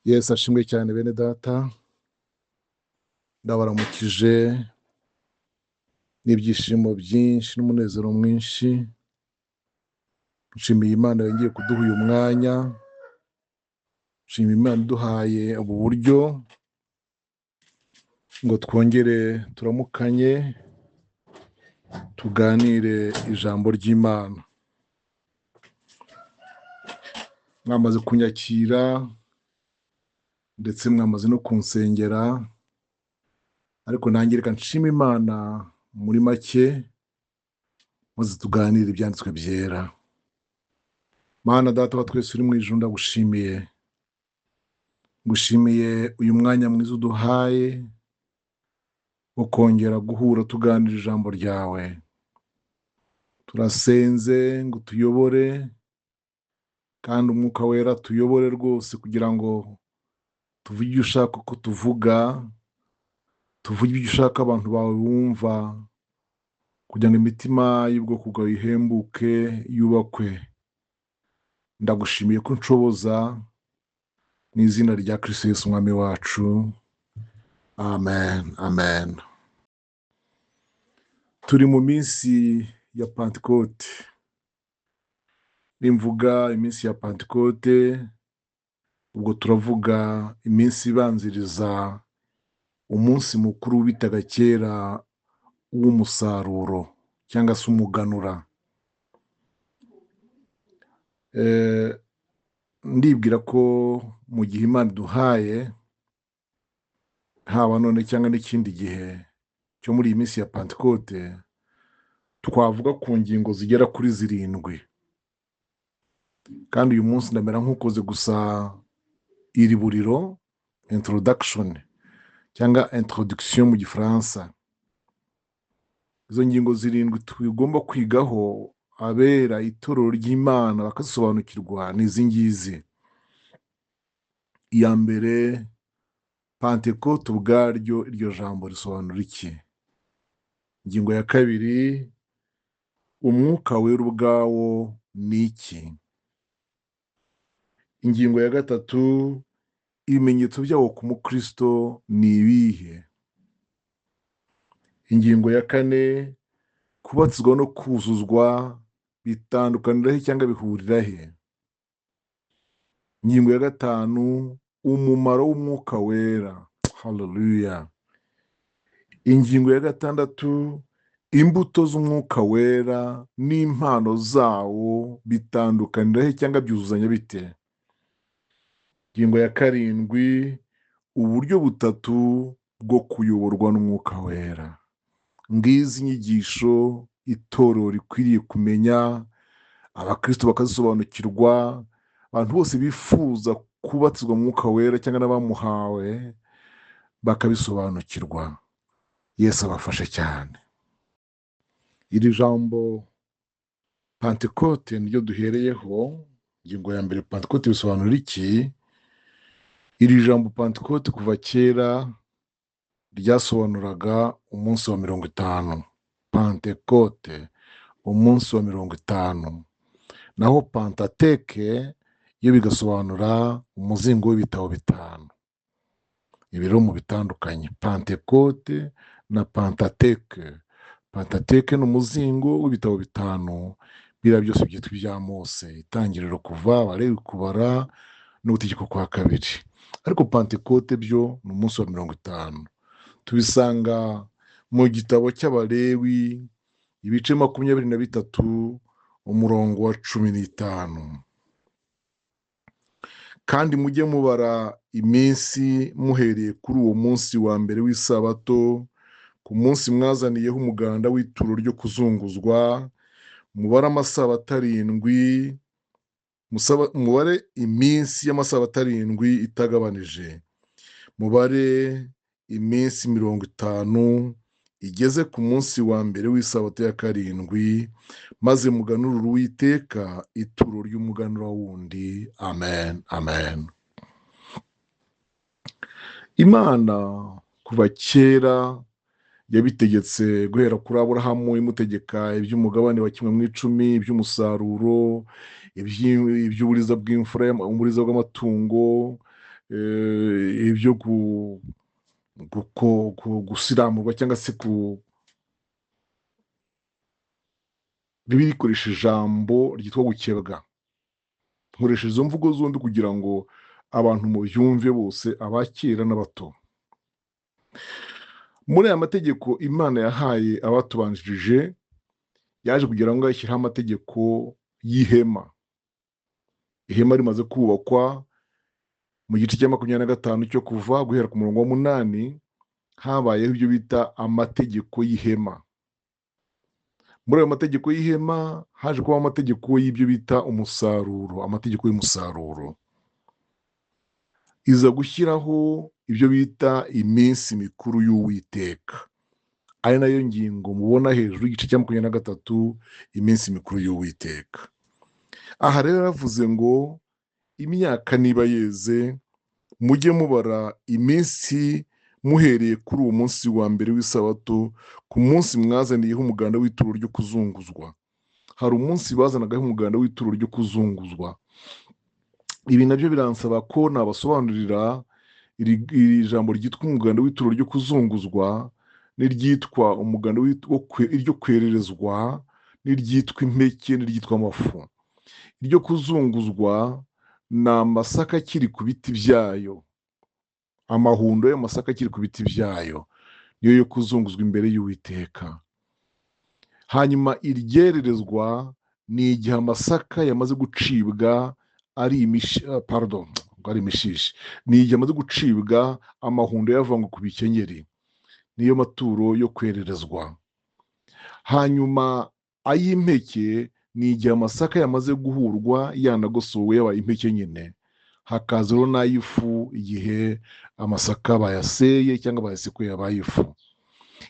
Yesu ashimwe cyane bene data, ndabaramukije n'ibyishimo byinshi n'umunezero mwinshi. Nshimiye Imana yongeye kuduha uyu mwanya, nshimiye Imana iduhaye ubu buryo ngo twongere turamukanye, tuganire ijambo ry'Imana. Mwamaze kunyakira ndetse mwamaze no kunsengera, ariko nanjye reka nshima Imana muri make, maze tuganire ibyanditswe byera. Mana Data wa twese uri mu ijuru, ndagushimiye, ngushimiye uyu mwanya mwiza uduhaye wo kongera guhura tuganira ijambo ryawe. Turasenze ngo tuyobore, kandi umwuka wera tuyobore rwose, kugira ngo tuvuge ibyo ushaka ko tuvuga, tuvuge ibyo ushaka abantu bawe bumva, kugira ngo imitima y'ubwoko bwawe ihembuke, yubakwe. Ndagushimiye ko nshoboza mu izina rya Kristo Yesu umwami wacu, amen amen. Turi mu minsi ya Pentekote. Nimvuga iminsi ya Pentekote, ubwo turavuga iminsi ibanziriza umunsi mukuru bitaga kera w'umusaruro cyangwa se umuganura. Ndibwira ko mu gihe Imana iduhaye, haba none cyangwa n'ikindi gihe cyo muri iyi minsi ya Pentekote, twavuga ku ngingo zigera kuri 7. Kandi uyu munsi ndamera nk'ukoze gusa iri buriro, introduction cyangwa introduction mu gifaransa. Izo ngingo 7 tugomba kwigaho abera itorero ry'Imana bakasobanukirwa n'izi ngizi. Iya mbere, Pentekote ubwaryo, iryo jambo risobanura iki? Ingingo ya kabiri, umwuka wera ubwawo ni iki? Ingingo ya gatatu, ibimenyetso byawo ku mukristo ni ibihe? Ingingo ya kane, kubatizwa no kuzuzwa bitandukanira he cyangwa bihurira he? Ingingo ya gatanu, umumaro w'umwuka wera. Haleluya. Ingingo ya gatandatu, imbuto z'umwuka wera n'impano zawo bitandukanira he cyangwa byuzuzanya bite? Ingingo ya karindwi, uburyo butatu bwo kuyoborwa n'umwuka wera. Ngizi inyigisho itorero rikwiriye kumenya, abakristo bakazisobanukirwa, abantu bose bifuza kubatizwa mu mwuka wera cyangwa n'abamuhawe bakabisobanukirwa. Yesu abafashe cyane. Iri jambo Pentekote niryo duhereyeho. Ingingo ya mbere, Pentekote bisobanura iki? Iri jambo Pentekote kuva kera ryasobanuraga umunsi wa 50. Pentekote, umunsi wa 50. Naho Pentateke yo bigasobanura umuzingo w'ibitabo 5. Ibi rero mu bitandukanye, Pentekote na Pentateke. Pentateke ni umuzingo w'ibitabo 5. Biriya byose byitwa ibya Mose, Itangiriro, Kuva, Abalewi, Kubara n'Ubutegeko kwa kabiri. Ariko Pentekote byo ni umunsi wa 50. Tubisanga mu gitabo cy'Abalewi, ibice 23, umurongo wa 15. Kandi mujye mubara iminsi muhereye kuri uwo munsi wa mbere w'isabato, ku munsi mwazaniyeho umuganda w'ituro ryo kuzunguzwa, mubare amasabato 7, mubare iminsi y'amasabato 7 itagabanije, mubare iminsi 50 igeze ku munsi wa mbere w'isabato ya 7, maze muganurire Uwiteka ituro ry'umuganura wundi. Amen amen. Imana kuva kera yabitegetse guhera kuri Aburahamu, imutegeka iby'umugabane wa 1/10, iby'umusaruro, iby'uburiza bw'imfura, uburiza bw'amatungo, ibyo gusiramurwa cyangwa se bibiliya ikoresha ijambo ryitwa gukebwa. Nkoresha izo mvugo zombi kugira ngo abantu mubyumve bose, abakera n'abato. Muri aya mategeko Imana yahaye abatubanjirije, yaje kugira ngo ashyiraho amategeko y'ihema. Ihema rimaze kubakwa mu gice cya 25 cyo Kuva, guhera ku murongo wa 8, habayeho ibyo bita amategeko y'ihema. Muri ayo mategeko y'ihema haje kuba amategeko y'ibyo bita umusaruro, amategeko y'umusaruro. Iza gushyiraho ibyo bita iminsi mikuru y'Uwiteka, ari nayo ngingo mubona hejuru y'igice cya 23, iminsi mikuru y'Uwiteka. Aha rero yavuze ngo imyaka niba yeze, mujye mubara iminsi muhereye kuri uwo munsi wa mbere w'isabato, ku munsi mwazaniyeho umuganda w'ituro ryo kuzunguzwa. Hari umunsi bazanagaho umuganda w'ituro ryo kuzunguzwa. Ibi nabyo biransaba ko nabasobanurira iri jambo ryitwa umuganda w'ituro ryo kuzunguzwa, n'iryitwa umuganda iryo kwererezwa, n'iryitwa impeke, n'iryitwa amafu. Iryo kuzunguzwa ni amasaka akiri ku biti byayo, amahundo y'amasaka akiri ku biti byayo, niyo yo kuzunguzwa imbere y'Uwiteka. Hanyuma iryererezwa ni igihe amasaka yamaze gucibwa ari imishishi, ni igihe amaze gucibwa amahundo yavanywe ku bikenyeri, niyo maturo yo kwererezwa. Hanyuma ay'impeke ni igihe amasaka yamaze guhurwa yanagosowe yabaye impeke nyine. Hakaza rero n'ay'ifu igihe amasaka bayaseye cyangwa bayasekuye yabaye ifu.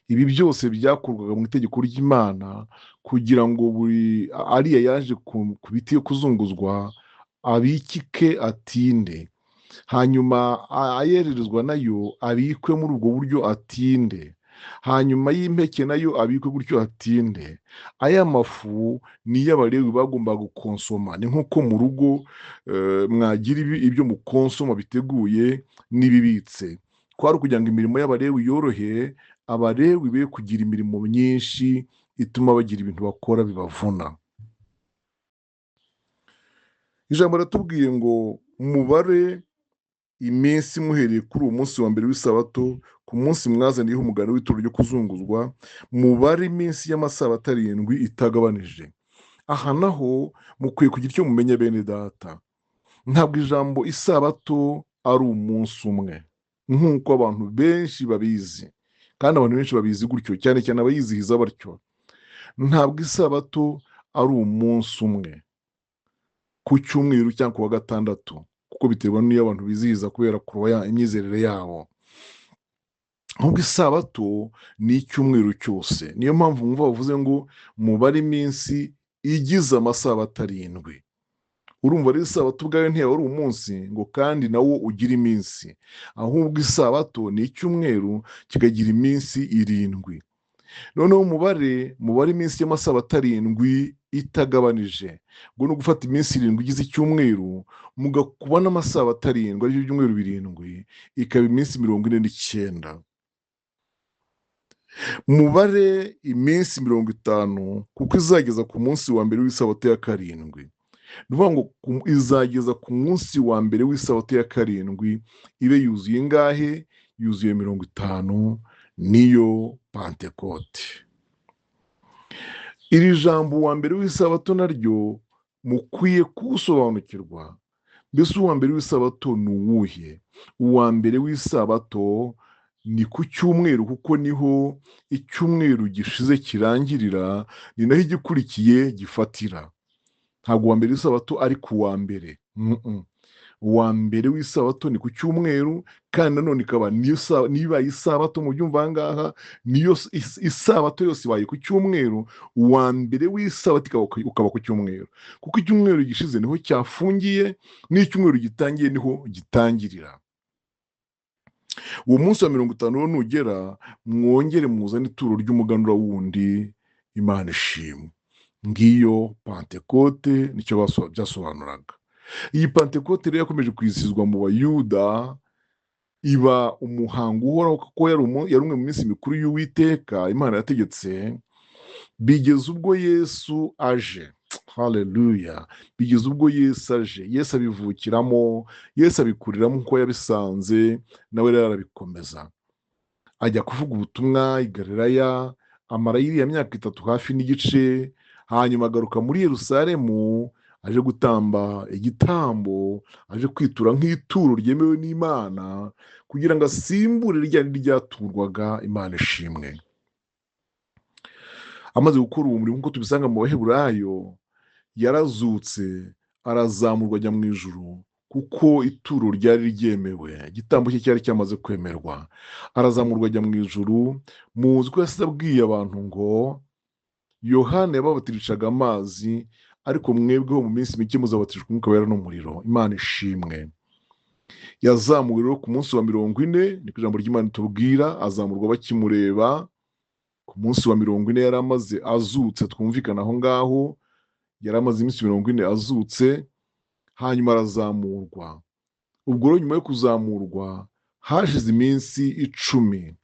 Ibi byose byakorwaga mu itegeko ry'Imana kugira ngo buri ariya yaje ku biti yo kuzunguzwa abikike atinde, hanyuma ayererezwa nayo abikwe muri ubwo buryo atinde, hanyuma y'impeke nayo abikwe gutyo atinde. Aya mafu niyo Abalewi bagomba gukonsoma. Ni nk'uko mu rugo mwagira ibyo mukonsoma biteguye n'ibibitse. Kwari ukugira ngo imirimo y'Abalewi yorohe, Abalewi be kugira imirimo myinshi ituma bagira ibintu bakora bibavuna. Ijambo ratubwiye ngo mubare iminsi muhereye kuri uwo munsi wa mbere w'isabato, ku munsi mwazaniyeho umuganda w'ituro ryo kuzunguzwa, mubare iminsi y'amasabato 7 itagabanije. Aha naho mukwiye kugira icyo mumenya bene data. Ntabwo ijambo isabato ari umunsi umwe nk'uko abantu benshi babizi, kandi abantu benshi babizi gutyo, cyane cyane abayizihiza batyo. Ntabwo isabato ari umunsi umwe, ku cyumweru cyangwa ku wa gatandatu, kuko biterwa n'iyo abantu bizihiza kubera kuroya imyizerere yabo. Ahubwo isabato ni icyumweru cyose. Niyo mpamvu mwumva bavuze ngo mubare iminsi igize amasabato 7. Urumva rero isabato ubwayo ntiyaba ari umunsi ngo kandi nawo ugira iminsi, ahubwo isabato ni icyumweru kikagira iminsi 7. Noneho mubare iminsi y'amasabato 7 itagabanije, ngo no gufata iminsi 7 igize icyumweru mugakuba n'amasabato 7 ari byo byumweru 7, ikaba iminsi 49. Mubare iminsi 50 kuko izageza ku munsi wa mbere w'isabato ya 7. Nuvuga ngo izageza ku munsi wa mbere w'isabato ya 7 ibe yuzuye ingahe? Yuzuye 50, niyo Pentekote. Iri jambo wa mbere w'isabato naryo mukwiye kusobanukirwa. Mbese uwa mbere w'isabato ni uwuhe? Uwa mbere w'isabato ni ku cyumweru, kuko niho icyumweru gishize kirangirira, ni naho igikurikiye gifatira. Ntabwo uwa mbere w'isabato ari ku wa mbere. Uwa mbere w'isabato ni ku cyumweru, kandi nanone ikaba niba isabato mu byumva ngaha, niyo isabato yose ibaye ku cyumweru, uwa mbere w'isabato ukaba ku cyumweru, kuko icyumweru gishize niho cyafungiye, n'icyumweru gitangiye niho gitangirira. Uwo munsi wa 50 nugera, mwongere muzane ituro ry'umuganura wundi, Imana ishimwe. Ngiyo Pentekote nicyo byasobanuraga. iyi pantekote rero yakomeje kwizihizwa mu bayuda, iba umuhango uhoraho kuko yari umwe mu minsi mikuru y'Uwiteka Imana yategetse, bigeze ubwo Yesu aje. Haleluya. Bigeze ubwo Yesu aje, Yesu abivukiramo, Yesu abikuriramo uko yabisanze, nawe rero arabikomeza, ajya kuvuga ubutumwa i Galilaya, amara iriya myaka 3 hafi n'igice, hanyuma agaruka muri Yerusalemu, aje gutamba igitambo, aje kwitura nk'ituro ryemewe n'Imana, kugira ngo asimbure rya ryaturwaga Imana ishimwe. Amaze gukora uwo murimo nk'uko tubisanga mu Baheburayo, yarazutse, arazamurwa ajya mu ijuru, kuko ituro ryari ryemewe, igitambo cye cyari cyamaze kwemerwa. Arazamurwa ajya mu ijuru. Muzi ko yasize abwiye abantu ngo, Yohana yababatirishaga amazi, ariko mwebweho mu minsi mike muzabatirishwa umwuka wera n'umuriro. Imana ishimwe. Yazamuwe rero ku munsi wa 40, niko ijambo ry'Imana tubwira, azamurwa bakimureba. Ku munsi wa 40 yari amaze azutse, twumvikana aho ngaho, yari amaze iminsi 40 azutse, hanyuma arazamurwa. Ubwo rero nyuma yo kuzamurwa hashize iminsi 10.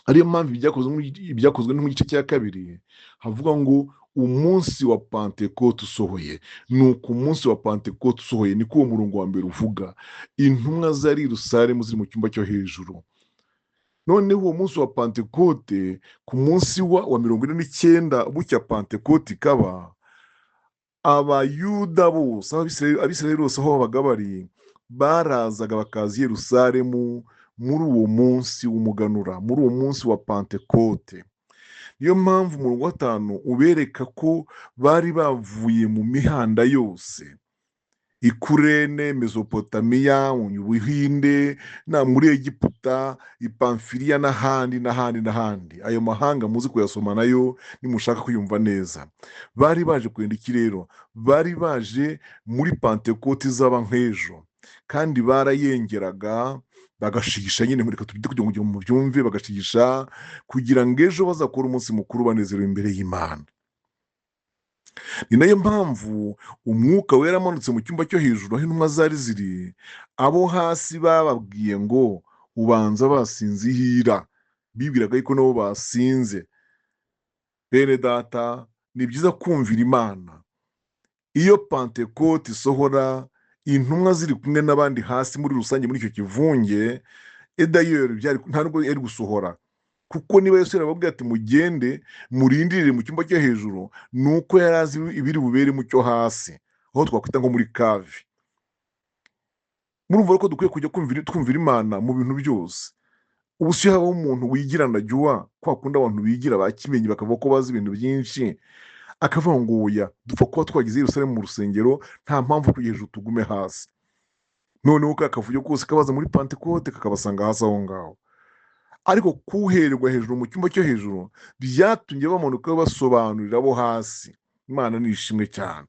Ariyo mpamvu ibyakozwe no mu gice cya 2 havuga ngo umunsi wa Pantekote usohoye. Nuko umunsi wa Pantekote usohoye, niko uwo murongo wa mbere uvuga. Intumwa zari i Yerusalemu ziri mu cyumba cyo hejuru. Noneho uwo munsi wa Pantekote, ku munsi wa 49 bucya Pantekote ikaba, abayuda bose, abisirayeli bose aho babaga bari, barazaga bakaza i Yerusalemu muri uwo munsi w'umuganura, muri uwo munsi wa Pantekote. Niyo mpamvu umurongo wa 5 ubereka ko bari bavuye mu mihanda yose, Ikurene, Mesopotamiya, mu Buhinde, na muri Egiputa, Ipamfiliya n'ahandi. Ayo mahanga muzi kuyasoma nayo nimushaka kuyumva neza. Bari baje kwenda iki rero? Bari baje muri Pantekote izaba nk'ejo, kandi barayengeraga, bagashigisha nyine, muri katubite kugira ngo mubyumve, bagashigisha kugira ngo ejo bazakora umunsi mukuru banezerewe imbere y'Imana. Ni nayo mpamvu umwuka wera amanutse mu cyumba cyo hejuru aho intumwa zari ziri, abo hasi bababwiye ngo ubanza basinzihira. Bibwiraga yuko nabo basinze. Bene data, ni byiza kumvira Imana. Iyo Pantekote isohora, intumwa ziri kumwe n'abandi hasi muri rusange muri icyo kivunge, edayeri nta nubwo yari gusohora, kuko niba Yesu yarababwiye ati mugende murindirire mu cyumba cyo hejuru, nuko yari azi ibiri bubere mu cyo hasi, aho twakwita nko muri kave. Murumva ko dukwiye kujya twumvira Imana mu bintu byose. Ubu si habaho umuntu wigirana jyuwa, kwa kundi abantu bigira bakimenye bakavuga ko bazi ibintu byinshi, akavuga ngo oya, dupfa kuba twagize Yerusalemu mu rusengero, nta mpamvu kujya hejuru tugume hasi. Noneho kakavuyo kose kabaza muri Pantekote kakabasanga hasi aho ngaho. Ariko kuhererwa hejuru mu cyumba cyo hejuru byatumye bamanuka basobanurira abo hasi. Imana ni ishimwe cyane.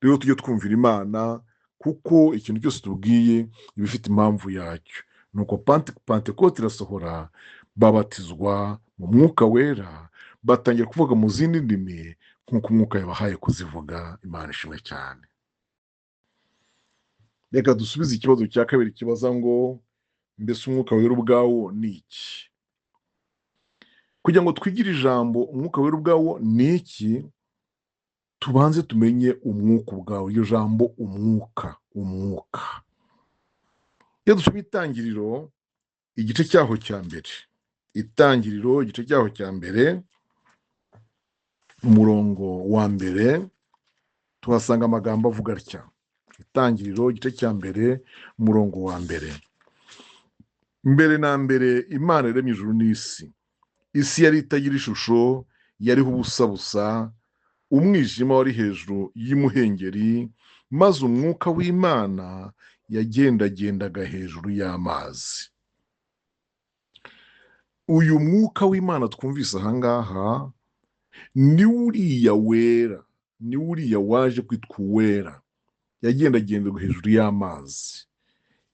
Rero tujye twumvira Imana, kuko ikintu cyose tubwiye ibifite impamvu yacyo. Nuko Pantekote irasohora, babatizwa mu mwuka wera, batangira kuvuga mu zindi ndimi nk'uko umwuka yabahaye kuzivuga. Imana ishimwe cyane. Reka dusubize ikibazo cya kabiri kibaza ngo, mbese umwuka wera ubwawo ni iki? Kugira ngo twigire ijambo umwuka wera ubwawo ni iki, tubanze tumenye umwuka ubwawo. Iryo jambo umwuka. Iyo dusoma Itangiriro igice cyaho cya mbere, Itangiriro igice cyaho cya mbere, umurongo wa mbere, tuhasanga amagambo avuga atya. Itangiriro igice cya mbere, umurongo wa mbere. Mbere na mbere Imana yaremye ijuru n'isi. Isi yari itagira ishusho, yariho ubusa busa, umwijima wari hejuru y'imuhengeri, maze umwuka w'Imana yagendagendaga hejuru y'amazi. Uyu mwuka w'Imana twumvise aha ngaha ni uriya wera, ni uriya waje kwitwa uwera, yagendagendaga hejuru y'amazi.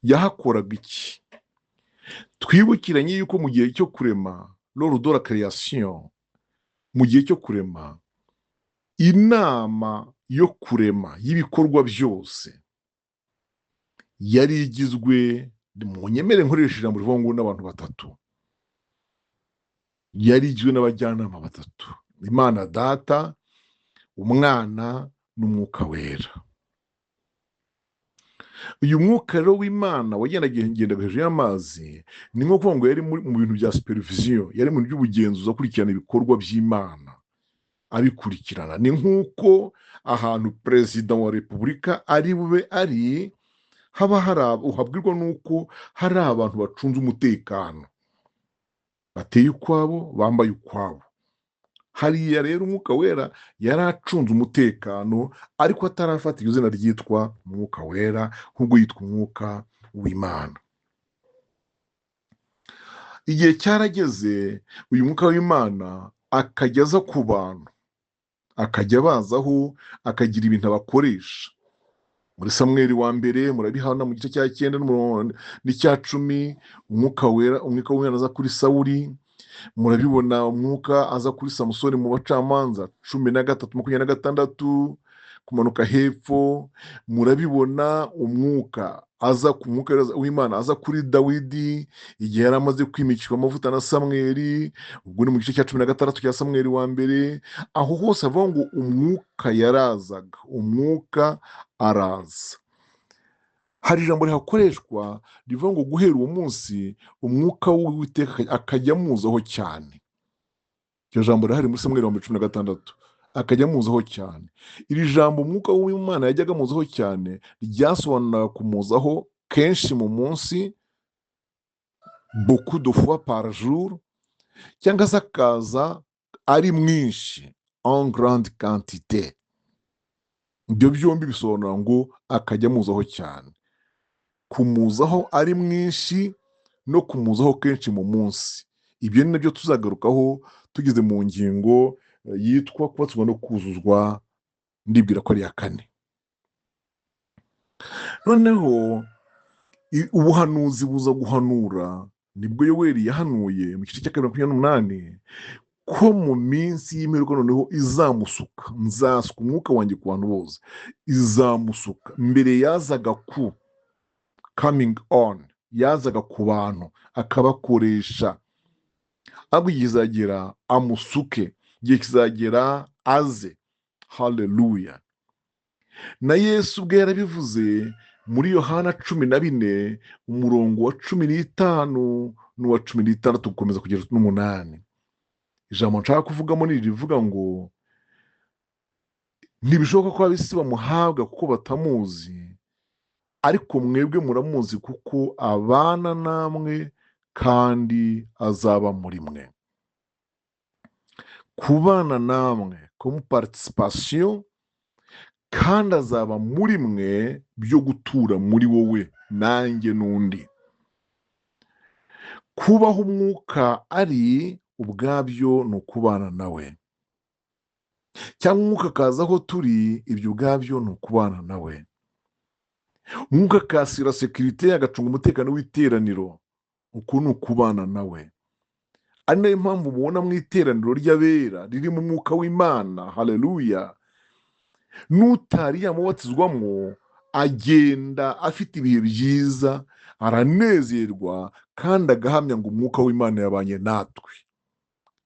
Yahakoraga iki? Twibukiranye yuko mu gihe cyo kurema, lors de la création, mu gihe cyo kurema, inama yo kurema y'ibikorwa byose yari igizwe, munyemere nkoresha ijambo rivuga ngo n'abantu batatu, yari igizwe n'abajyanama batatu: Imana Data, Umwana n'Umwuka Wera. Uyu mwuka rero w'Imana wagendaga hejuru y'amazi, ni nko kuvuga ngo yari mu bintu bya supervision, yari mu by'ubugenzuzi, akurikirana ibikorwa by'Imana, abikurikirana. Ni nk'uko ahantu perezida wa repubulika ari bube ari, uhabwirwa n'uko hari abantu bacunze umutekano, bateye ukwabo, bambaye ukwabo. Hariya rero Umwuka Wera yari acunze umutekano, ariko atarafata iryo zina ryitwa Umwuka Wera, ahubwo yitwa Umwuka w'Imana. Igihe cyarageze uyu Mwuka w'Imana akajya aza ku bantu, akajya abazaho, akagira ibintu abakoresha. Muri Samweli wa mbere murabihana mu gice cya 9 n'icya 10, Umwuka w'Imana aza kuri Sawuli. Murabibona umwuka aza kuri Samusoni mu Bacamanza 13:26 kumanuka hepfo. Murabibona umwuka w'Imana aza kuri Dawidi igihe yari amaze kwimikirwa amavuta na Samweli, ubwo ni mu gice cya 16 cya Samweli wa mbere. Aho hose avuga ngo umwuka yarazaga, umwuka araza. Hari ijambo rihakoreshwa rivuga ngo guhera uwo munsi umwuka w'Uwiteka akajya amuzaho cyane. Iryo jambo rihari muri Samweli wa 16, akajya amuzaho cyane. Iri jambo umwuka w'Imana yajyaga amuzaho cyane ryasobanura kumuzaho kenshi mu munsi, beaucoup de fois par jour, cyangwa se akaza ari mwinshi, en grande quantité. Ibyo byombi bisobanura ngo akajya amuzaho cyane, kumuzaho ari mwinshi no kumuzaho kenshi mu munsi. Ibyo ni nabyo tuzagarukaho tugeze mu ngingo yitwa kubatswa no kuzuzwa, ndibwira ko ari ya 4. Noneho ubuhanuzi buza guhanura, nibwo Yoweli yahanuye mu gice cya 28 ko mu minsi y'imperuka noneho izamusuka, nzasuka umwuka wanjye ku bantu bose. Izamusuka. Mbere yazaga coming on, yazaga ku bantu akabakoresha, ahubwo igihe kizagera amusuke, igihe kizagera aze. Haleluya. Na Yesu ubwe yarabivuze muri Yohana 14 umurongo wa 15 n'uwa 16 gukomeza kugera 18. Ijambo nshaka kuvugamo ni rivuga ngo ntibishoboka ko ab'isi bamuhabwa kuko batamuzi, ariko mwebwe muramuzi kuko abana namwe kandi azaba muri mwe. Kubana namwe comme participation, kandi azaba muri mwe byo gutura muri wowe nanjye n'undi. Kubaho umwuka ari ubwabyo ni ukubana nawe, cyangwa umwuka akaza aho turi, ibyo ubwabyo ni ukubana nawe. Umwuka akasira sekirite, agacunga umutekano w'iteraniro, uko ni ukubana nawe. Ari nayo mpamvu mubona mu iteraniro ry'abera riri mu mwuka w'Imana, haleluya, n'utari yamubatizwamo agenda afite ibihe byiza, aranezerwa kandi agahamya ngo umwuka w'Imana yabanye natwe.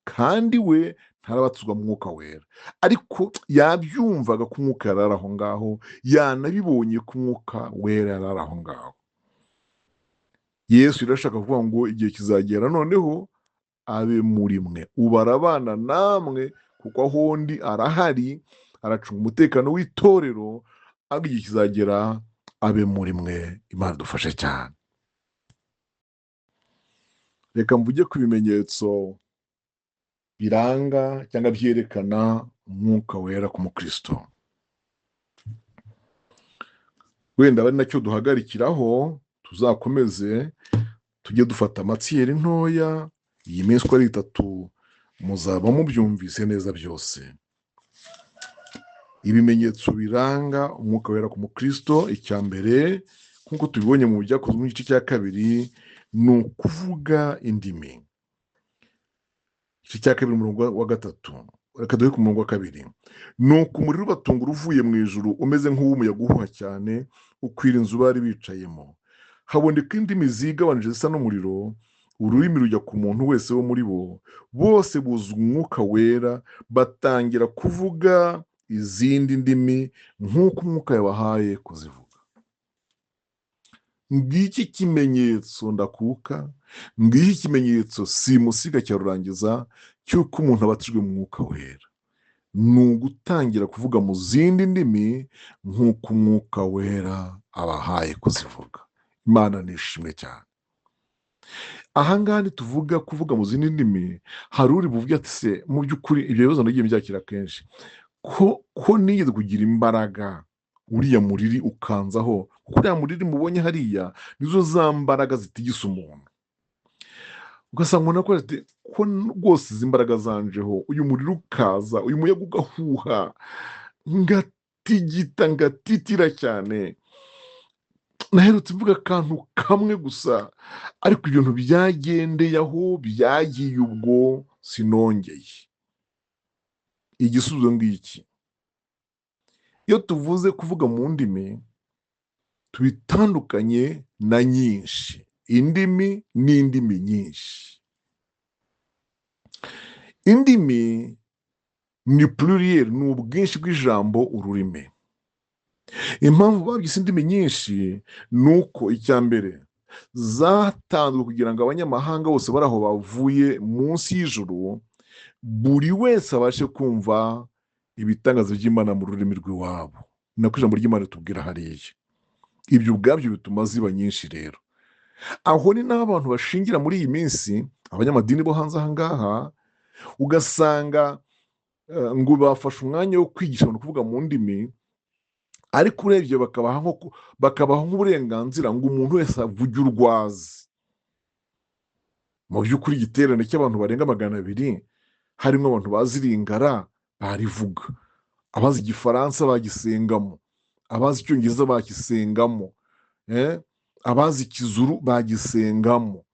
Kandi we ntarabatizwa mu Mwuka Wera, ariko yabyumvaga ko umwuka yarari aho ngaho, yanabibonye ko umwuka wera yarari aho ngaho. Yesu irashaka kuvuga ngo igihe kizagera noneho abe muri mwe. Ubu arabana namwe kuko aho ndi arahari, aracunga umutekano w'itorero, ahubwo igihe kizagera abe muri mwe. Imana dufashe cyane. Reka mvuge ku bimenyetso biranga cyangwa byerekana umwuka wera ku mukristo. Wenda bari nacyo duhagarikiraho, tuzakomeze tujye dufata amatsiyeri ntoya. Iyi minsi uko ari 3 muzaba mubyumvise neza byose. Ibimenyetso biranga umwuka wera ku mukristo, icya mbere nkuko tubibonye mu byakozwe mu gice cya 2 ni ukuvuga indimi. Igice cya 2 umurongo wa 3, reka duhe ku murongo wa 2. Nuko umuriro ubatungura uvuye mu ijuru umeze nk'uw'umuyaga uhuha cyane ukwira inzu bari bicayemo. Haboneka indimi zigabanije zisa n'umuriro, ururimi rujya ku muntu wese wo muri bo, bose buzwa umwuka wera, batangira kuvuga izindi ndimi nk'uko umwuka yabahaye kuzivuga. Ngiki ikimenyetso ndakuka, ngiki ikimenyetso simusiga cya rurangiza cy'uko umuntu abatijwe mu mwuka wera. Ni ugutangira kuvuga mu zindi ndimi nk'uko umwuka wera abahaye kuzivuga. Imana nishimwe cyane. Ahangaha ntituvuga kuvuga mu zindi ndimi, hari uri buvuge ati se mu by'ukuri ibyo bibazo nagiye mbyakira kenshi, ko nigeze kugira imbaraga uriya muriri ukanzaho, kuko uriya muriri mubonye hariya nizo za mbaraga zitigisa umuntu. Ugasanga umuntu akora ati ko rwose izi mbaraga zanjeho, uyu muriro ukaza, uyu muyaga ugahuha, ngatigita ngatitira cyane, naherutse mvuga akantu kamwe gusa, ariko ibintu byagendeye aho byagiye ubwo sinongeye. Igisubizo ngiki: iyo tuvuze kuvuga mu ndimi tubitandukanye na nyinshi. Indimi n'indimi nyinshi. Indimi ni pluriel, ni ubwinshi bw'ijambo ururimi. Impamvu babyise indimi nyinshi ni uko icya mbere zatanzwe kugira ngo abanyamahanga bose bari aho bavuye munsi y'ijuru, buri wese abashe kumva ibitangazo by'Imana mu rurimi rw'iwabo. Ni nako ijambo ry'Imana ritubwira hariya. Ibyo ubwabyo bituma ziba nyinshi rero. Aho ni naho abantu bashingira muri iyi minsi, abanyamadini bo hanze aha ngaha, ugasanga ngo bafashe umwanya wo kwigisha abantu kuvuga mu ndimi, ariko urebye bakabaha nk'uburenganzira ngo umuntu wese avuge urwazi. Mu by'ukuri igiterane cy'abantu barenga 200 harimo abantu bazi Lingala barivuga, abazi Igifaransa bagisengamo, abazi Icyongereza bagisengamo, abazi Ikizuru bagisengamo,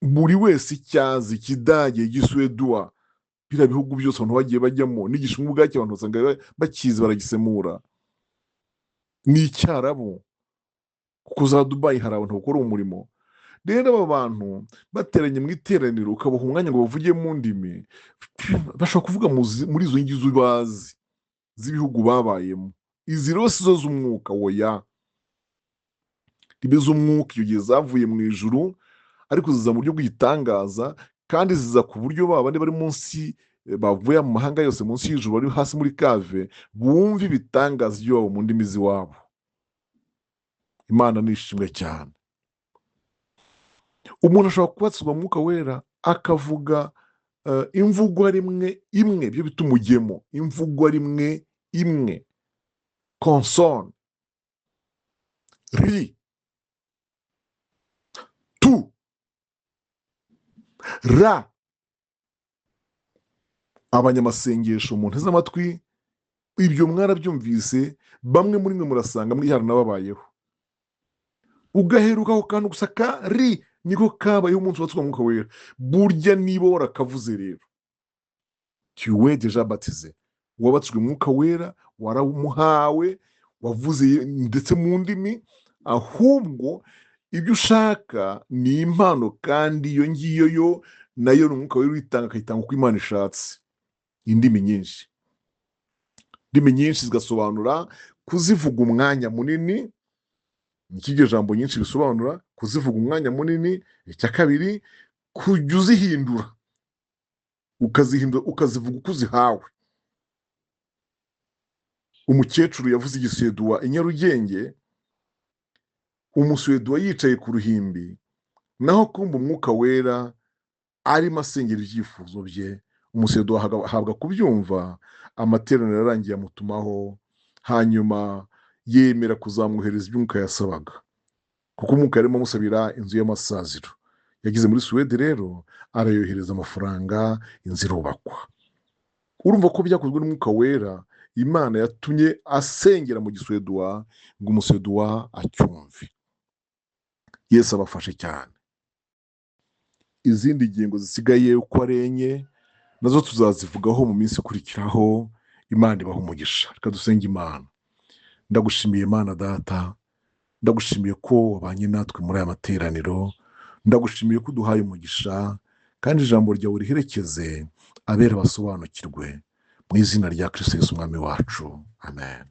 buri wese icyazi, Ikidage, Igiswedwa, biriya bihugu byose abantu bagiye bajyamo, n'Igishinwa ubwacyo abantu basanga bakizi baragisemura. Ni Icyarabu, kuko za Dubai hari abantu bakora umurimo. Rero aba bantu bateranye mu iteraniro ukabaha umwanya ngo bavuge mu ndimi, bashobora kuvuga muri izo ngizo bazi z'ibihugu babayemo. Izi rero si zo z'umwuka, oya. Ibi z'umwuka iyo gihe zavuye mu ijuru, ariko ziza mu buryo bw'igitangaza, kandi ziza ku buryo babandi bari munsi, bavuye mu mahanga yose munsi y'ijuru, bari hasi muri kave, bumva ibitangaza by'iwabo mu ndimi z'iwabo. Imana nishimwe cyane. Umuntu ashobora kubatizwa mu mwuka wera akavuga imvugo rimwe imwe, byo bita umugemo, imvugo rimwe imwe, consonne, ri, tu, ra. Abanyamasengesho mu nteze amatwi, ibyo mwarabyumvise, bamwe muri mwe murasanga muri haranababayeho. Ugaheruka ako kantu gusa ka ri, niko kabayeho umunsi watswa mu mwuka wera. Burya niba warakavuze rero, tu es déjà baptisé, wabatswe mu mwuka wera, warawumuhawe, wavuze ndetse mu ndimi, ahubwo ibyo ushaka ni impano, kandi iyo ngiyo yo nayo ni umwuka wera uyitanga, akayitanga uko Imana ishatse. Indimi nyinshi. Indimi nyinshi zigasobanura kuzivuga umwanya munini. Ikiryo jambo nyinshi bisobanura kuzivuga umwanya munini. Icya kabiri, kujya uzihindura, ukazivuga uko uzihawe. Umukecuru yavuze Igiswedwa i Nyarugenge, Umuswedwa yicaye ku ruhimbi, naho kumva umwuka wera arimo asengera ibyifuzo bye. Umuswedwa ahabwa kubyumva, amateraniro yarangiye amutumaho, hanyuma yemera kuzamwohereza ibyo umwuka yasabaga, kuko umwuka yarimo amusabira inzu y'amasaziro. Yageze muri Suwede rero arayohereza amafaranga, inzu irubakwa. Urumva ko byakozwe n'umwuka wera. Imana yatumye asengera mu Giswedwa ngo Umuswedwa acyumve. Yesu abafashe cyane. Izindi ngingo zisigaye uko ari enye nazo tuzazivugaho mu minsi ikurikiraho. Imana ibaha umugisha. Reka dusenge Imana. Ndagushimiye Imana Data, ndagushimiye ko wabanye natwe muri aya materaniro, ndagushimiye ko uduhaye umugisha kandi ijambo ryawe riherekeze abera basobanukirwe, mu izina rya Kristo Yesu umwami wacu, amen.